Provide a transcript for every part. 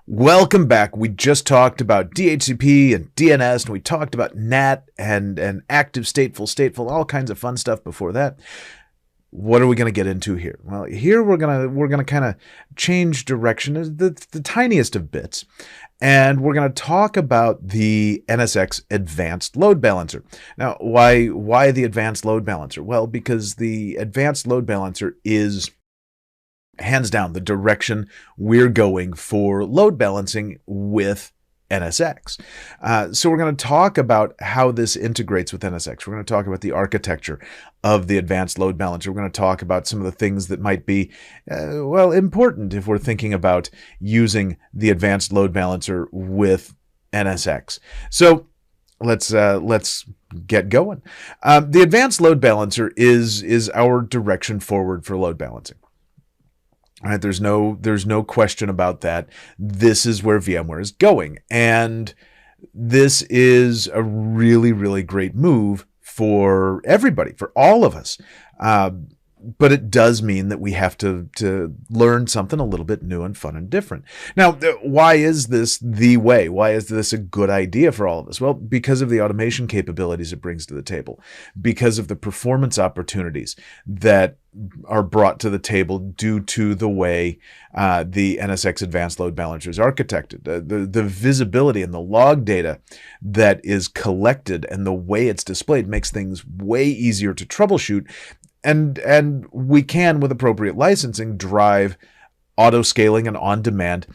Welcome back. We just talked about DHCP and DNS, and we talked about NAT and active stateful, all kinds of fun stuff before that. What are we going to get into here? Well, here we're gonna kind of change direction, the tiniest of bits, and we're going to talk about the NSX Advanced Load Balancer. Now, why the Advanced Load Balancer? Well, because the Advanced Load Balancer is hands down the direction we're going for load balancing with NSX. So we're going to talk about how this integrates with NSX. We're going to talk about the architecture of the advanced load balancer. We're going to talk about some of the things that might be, important if we're thinking about using the advanced load balancer with NSX. So let's get going. The advanced load balancer is our direction forward for load balancing. All right, there's no question about that. This is where VMware is going, and this is a really, really great move for everybody, for all of us. But it does mean that we have to learn something a little bit new and fun and different. Now, why is this the way? Why is this a good idea for all of us? Well, because of the automation capabilities it brings to the table, because of the performance opportunities that are brought to the table due to the way the NSX Advanced Load Balancer is architected. The visibility and the log data that is collected and the way it's displayed makes things way easier to troubleshoot. And we can, with appropriate licensing, drive auto scaling and on-demand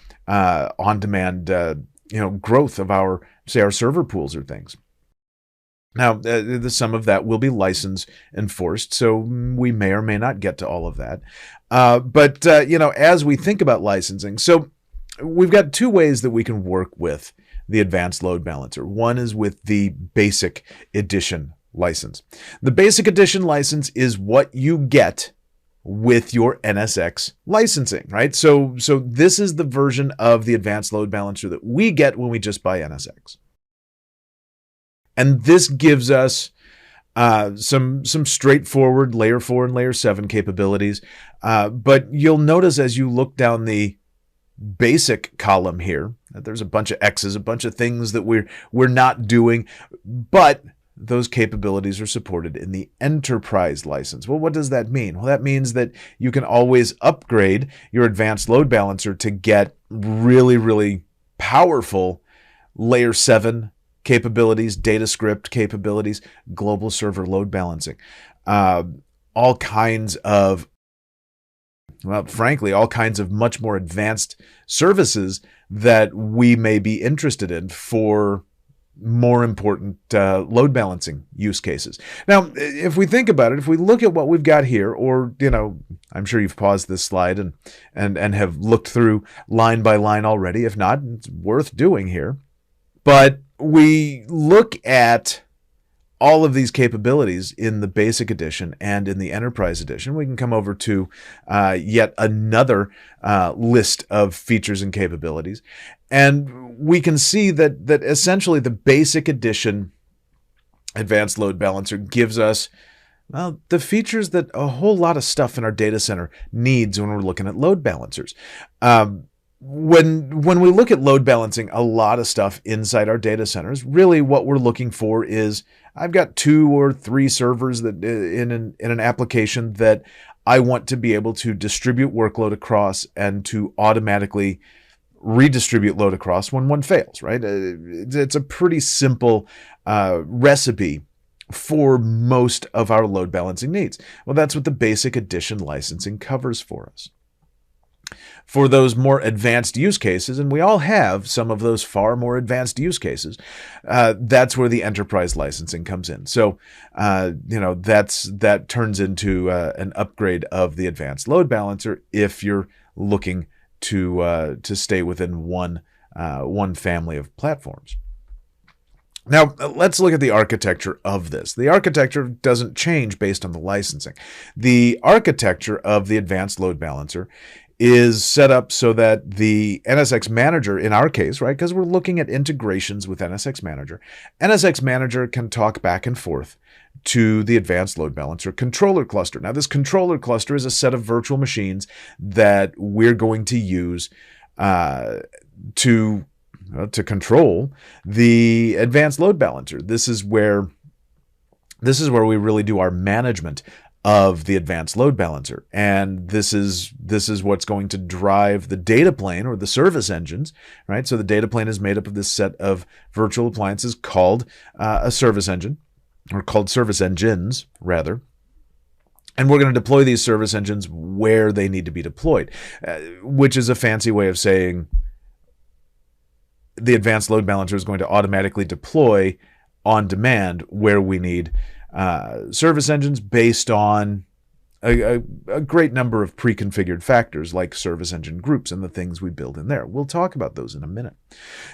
growth of our server pools or things. Now, some of that will be license enforced, so we may or may not get to all of that. But as we think about licensing, so we've got two ways that we can work with the Advanced Load Balancer. One is with the Basic Edition license. The Basic Edition license is what you get with your NSX licensing, right? So this is the version of the Advanced Load Balancer that we get when we just buy NSX. And this gives us some straightforward layer 4 and layer 7 capabilities. But you'll notice as you look down the basic column here that there's a bunch of X's, a bunch of things that we're not doing, but those capabilities are supported in the enterprise license. Well, what does that mean? Well, that means that you can always upgrade your advanced load balancer to get really, really powerful layer 7 capabilities, data script capabilities, global server load balancing, all kinds of much more advanced services that we may be interested in for more important load balancing use cases. Now, if we think about it, if we look at what we've got here, or, I'm sure you've paused this slide and have looked through line by line already. If not, it's worth doing here. But we look at all of these capabilities in the Basic Edition and in the Enterprise Edition. We can come over to yet another list of features and capabilities. And we can see that essentially the Basic Edition Advanced Load Balancer gives us, the features that a whole lot of stuff in our data center needs when we're looking at load balancers. When we look at load balancing a lot of stuff inside our data centers, really what we're looking for is, I've got 2 or 3 servers that in an application that I want to be able to distribute workload across and to automatically redistribute load across when one fails, right? It's a pretty simple recipe for most of our load balancing needs. Well, that's what the Basic Edition licensing covers for us. For those more advanced use cases, and we all have some of those far more advanced use cases, that's where the enterprise licensing comes in. So, that turns into an upgrade of the advanced load balancer if you're looking to stay within one family of platforms. Now, let's look at the architecture of this. The architecture doesn't change based on the licensing. The architecture of the advanced load balancer is set up so that the NSX Manager, in our case, right, because we're looking at integrations with NSX Manager can talk back and forth to the Advanced Load Balancer controller cluster. Now, this controller cluster is a set of virtual machines that we're going to use to control the advanced load balancer. This is where we really do our management of the advanced load balancer. And this is what's going to drive the data plane or the service engines, right? So the data plane is made up of this set of virtual appliances called a service engine, or called service engines, rather. And we're going to deploy these service engines where they need to be deployed, which is a fancy way of saying the advanced load balancer is going to automatically deploy on demand where we need service engines based on a great number of pre-configured factors like service engine groups and the things we build in there. We'll talk about those in a minute.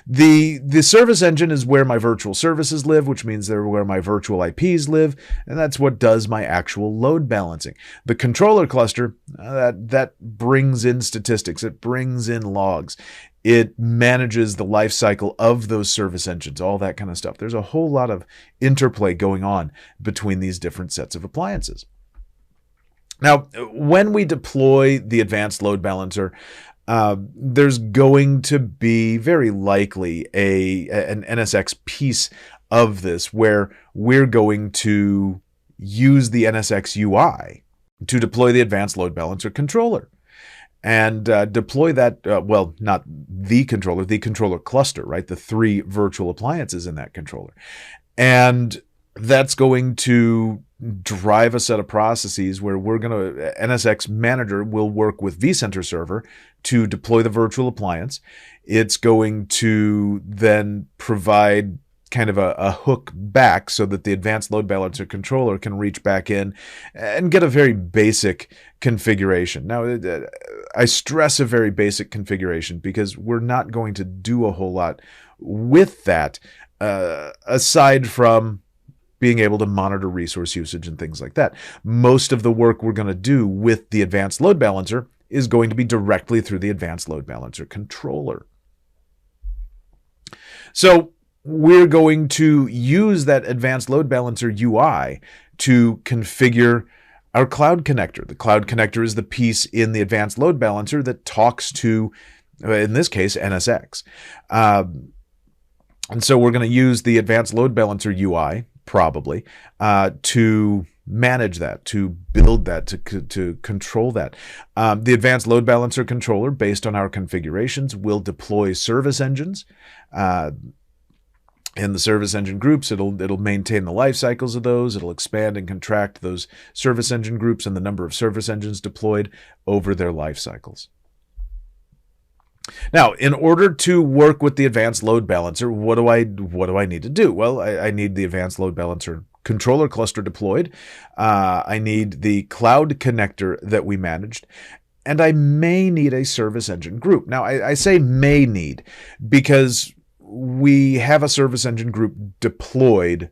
The service engine is where my virtual services live, which means they're where my virtual IPs live, and that's what does my actual load balancing. The controller cluster, that brings in statistics, it brings in logs. It manages the life cycle of those service engines, all that kind of stuff. There's a whole lot of interplay going on between these different sets of appliances. Now, when we deploy the advanced load balancer, there's going to be very likely an NSX piece of this where we're going to use the NSX UI to deploy the advanced load balancer controller. And deploy that, well, not the controller cluster, right? The 3 virtual appliances in that controller. And that's going to drive a set of processes where NSX Manager will work with vCenter Server to deploy the virtual appliance. It's going to then provide kind of a hook back so that the advanced load balancer controller can reach back in and get a very basic configuration. Now, I stress a very basic configuration because we're not going to do a whole lot with that aside from being able to monitor resource usage and things like that. Most of the work we're going to do with the advanced load balancer is going to be directly through the advanced load balancer controller. So we're going to use that advanced load balancer UI to configure our cloud connector. The cloud connector is the piece in the advanced load balancer that talks to, in this case, NSX. And so we're going to use the advanced load balancer UI, probably, to manage that, to build that, to control that. The advanced load balancer controller, based on our configurations, will deploy service engines. In the service engine groups, it'll maintain the life cycles of those. It'll expand and contract those service engine groups and the number of service engines deployed over their life cycles. Now, in order to work with the advanced load balancer, what do I need to do? Well, I need the advanced load balancer controller cluster deployed. I need the cloud connector that we managed. And I may need a service engine group. Now, I say may need because we have a service engine group deployed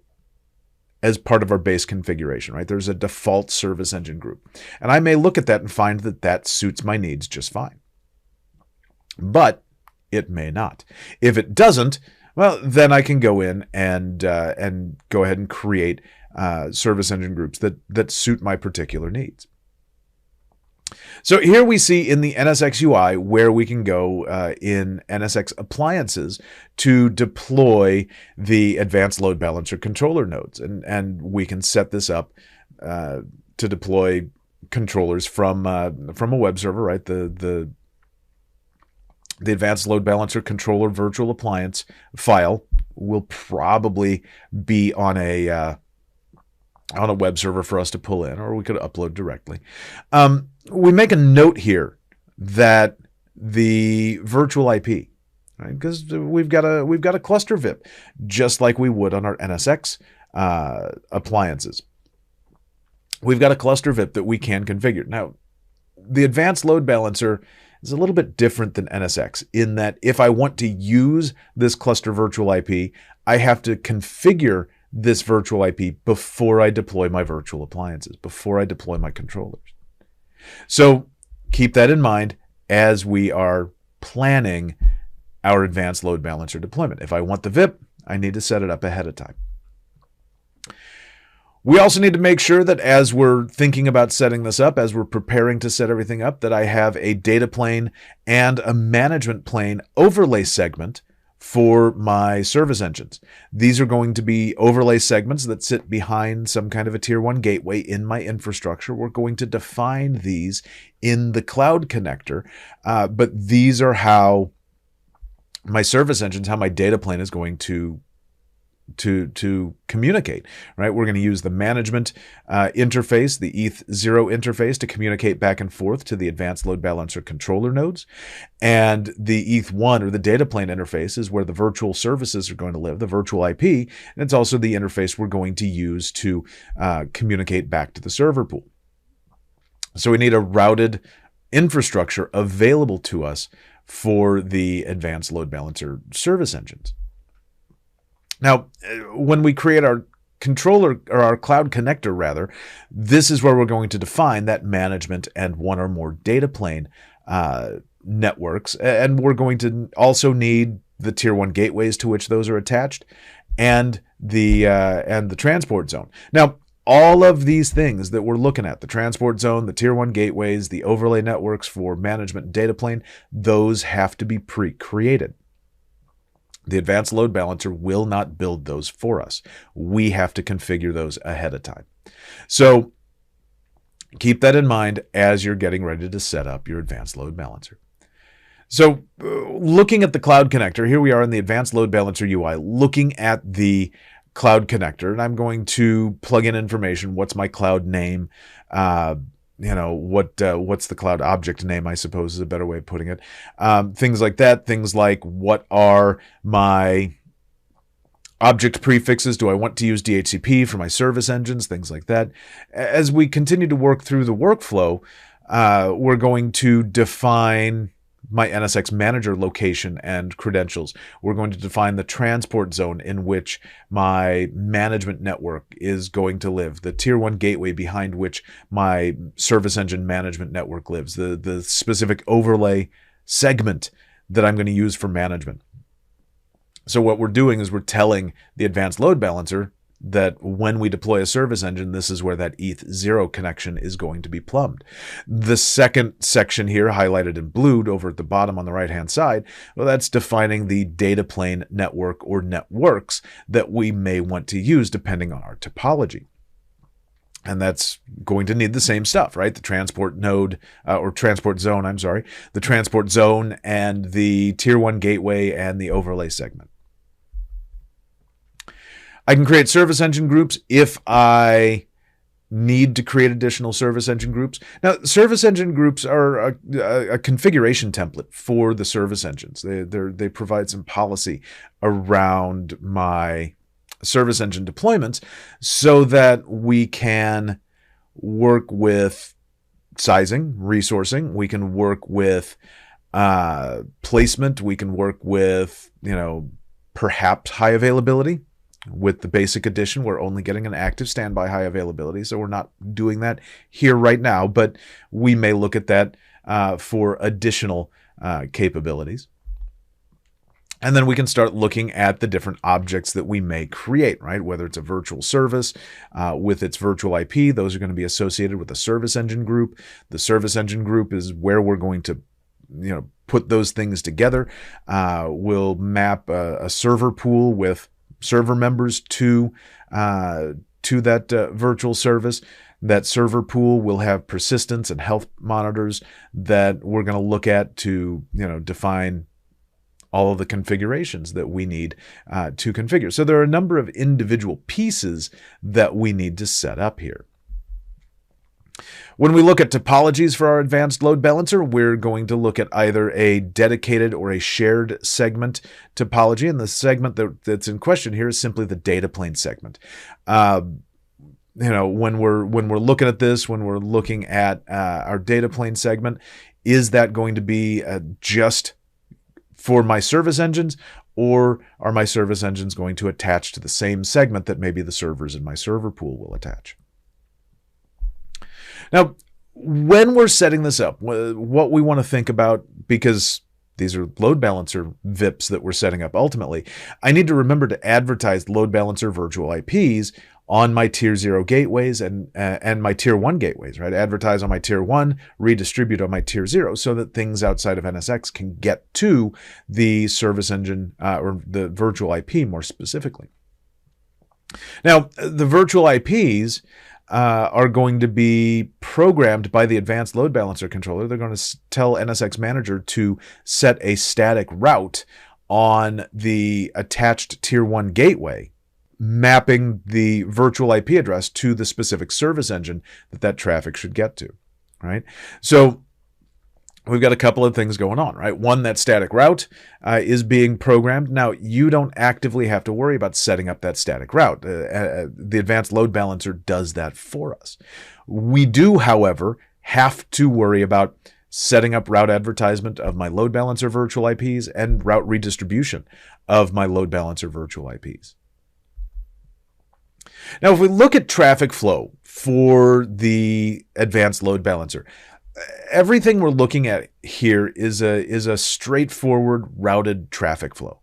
as part of our base configuration, right? There's a default service engine group. And I may look at that and find that that suits my needs just fine. But it may not. If it doesn't, well, then I can go in and go ahead and create service engine groups that suit my particular needs. So here we see in the NSX UI where we can go in NSX appliances to deploy the advanced load balancer controller nodes. And we can set this up to deploy controllers from a web server, right? The advanced load balancer controller virtual appliance file will probably be on a web server for us to pull in, or we could upload directly. We make a note here that the virtual IP, right? Because we've got a cluster VIP, just like we would on our NSX appliances. We've got a cluster VIP that we can configure. Now, the advanced load balancer is a little bit different than NSX in that if I want to use this cluster virtual IP, I have to configure this virtual IP before I deploy my virtual appliances, before I deploy my controllers. So keep that in mind as we are planning our advanced load balancer deployment. If I want the VIP, I need to set it up ahead of time. We also need to make sure that as we're thinking about setting this up, as we're preparing to set everything up, that I have a data plane and a management plane overlay segment for my service engines. These are going to be overlay segments that sit behind some kind of a tier 1 gateway in my infrastructure. We're going to define these in the cloud connector, but these are how my service engines, how my data plane is going to communicate, right? We're going to use the management interface, the ETH0 interface, to communicate back and forth to the advanced load balancer controller nodes. And the ETH1, or the data plane interface, is where the virtual services are going to live, the virtual IP. And it's also the interface we're going to use to communicate back to the server pool. So we need a routed infrastructure available to us for the advanced load balancer service engines. Now, when we create our controller, or our cloud connector rather, this is where we're going to define that management and one or more data plane networks. And we're going to also need the tier 1 gateways to which those are attached, and the transport zone. Now, all of these things that we're looking at, the transport zone, the tier 1 gateways, the overlay networks for management and data plane, those have to be pre-created. The advanced load balancer will not build those for us. We have to configure those ahead of time. So keep that in mind as you're getting ready to set up your advanced load balancer. So looking at the cloud connector, here we are in the advanced load balancer UI, looking at the cloud connector, and I'm going to plug in information. What's my cloud name? What's the cloud object name, I suppose is a better way of putting it. Things like that. Things like, what are my object prefixes? Do I want to use DHCP for my service engines? Things like that. As we continue to work through the workflow, we're going to define my NSX manager location and credentials. We're going to define the transport zone in which my management network is going to live, the tier 1 gateway behind which my service engine management network lives, the specific overlay segment that I'm going to use for management. So what we're doing is we're telling the advanced load balancer that when we deploy a service engine, this is where that ETH0 connection is going to be plumbed. The second section here, highlighted in blue over at the bottom on the right-hand side, well, that's defining the data plane network or networks that we may want to use depending on our topology. And that's going to need the same stuff, right? The transport node, or transport zone, the transport zone and the tier 1 gateway and the overlay segment. I can create service engine groups if I need to create additional service engine groups. Now, service engine groups are a configuration template for the service engines. They provide some policy around my service engine deployments so that we can work with sizing, resourcing. We can work with placement. We can work with, perhaps high availability. With the basic edition, we're only getting an active standby high availability, so we're not doing that here right now, but we may look at that for additional capabilities. And then we can start looking at the different objects that we may create, right? Whether it's a virtual service with its virtual IP, those are going to be associated with a service engine group. The service engine group is where we're going to put those things together. We'll map a server pool with server members to that virtual service. That server pool will have persistence and health monitors that we're going to look at to define all of the configurations that we need to configure. So there are a number of individual pieces that we need to set up here. When we look at topologies for our advanced load balancer, we're going to look at either a dedicated or a shared segment topology. And the segment that's in question here is simply the data plane segment. When we're looking at this, when we're looking at our data plane segment, is that going to be just for my service engines, or are my service engines going to attach to the same segment that maybe the servers in my server pool will attach? Now, when we're setting this up, what we want to think about, because these are load balancer VIPs that we're setting up ultimately, I need to remember to advertise load balancer virtual IPs on my tier 0 gateways and my tier 1 gateways, right? Advertise on my tier 1, redistribute on my tier 0 so that things outside of NSX can get to the service engine or the virtual IP more specifically. Now, the virtual IPs are going to be programmed by the advanced load balancer controller. They're going to tell NSX Manager to set a static route on the attached tier 1 gateway, mapping the virtual IP address to the specific service engine that traffic should get to, right? So we've got a couple of things going on, right? One, that static route is being programmed. Now, you don't actively have to worry about setting up that static route. The advanced load balancer does that for us. We do, however, have to worry about setting up route advertisement of my load balancer virtual IPs and route redistribution of my load balancer virtual IPs. Now, if we look at traffic flow for the advanced load balancer, everything we're looking at here is a straightforward routed traffic flow,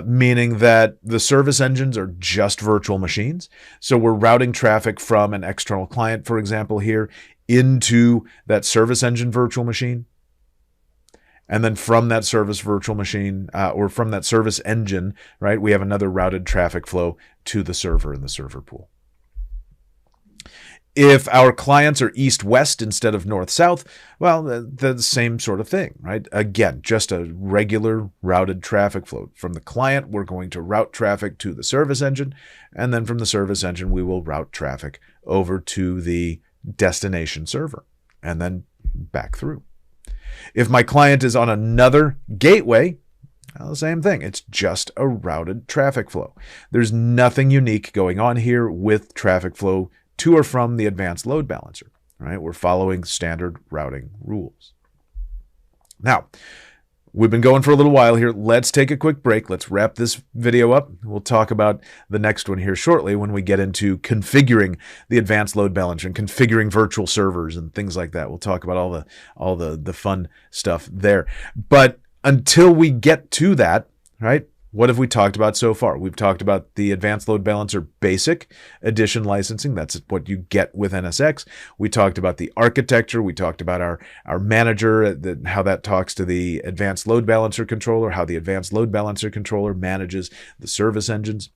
meaning that the service engines are just virtual machines. So we're routing traffic from an external client, for example, here into that service engine virtual machine. And then from that service virtual machine or from that service engine, right, we have another routed traffic flow to the server in the server pool. If our clients are east-west instead of north-south, well, the same sort of thing, right? Again, just a regular routed traffic flow. From the client, we're going to route traffic to the service engine, and then from the service engine, we will route traffic over to the destination server, and then back through. If my client is on another gateway, well, the same thing. It's just a routed traffic flow. There's nothing unique going on here with traffic flow to or from the advanced load balancer, right? We're following standard routing rules. Now, we've been going for a little while here. Let's take a quick break. Let's wrap this video up. We'll talk about the next one here shortly when we get into configuring the advanced load balancer and configuring virtual servers and things like that. We'll talk about all the fun stuff there. But until we get to that, right? What have we talked about so far? We've talked about the Advanced Load Balancer Basic Edition licensing. That's what you get with NSX. We talked about the architecture. We talked about our manager, how that talks to the Advanced Load Balancer controller, how the Advanced Load Balancer controller manages the service engines,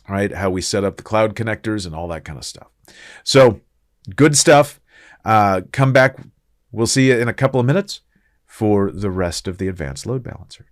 right? How we set up the cloud connectors and all that kind of stuff. So good stuff. Come back. We'll see you in a couple of minutes for the rest of the Advanced Load Balancer.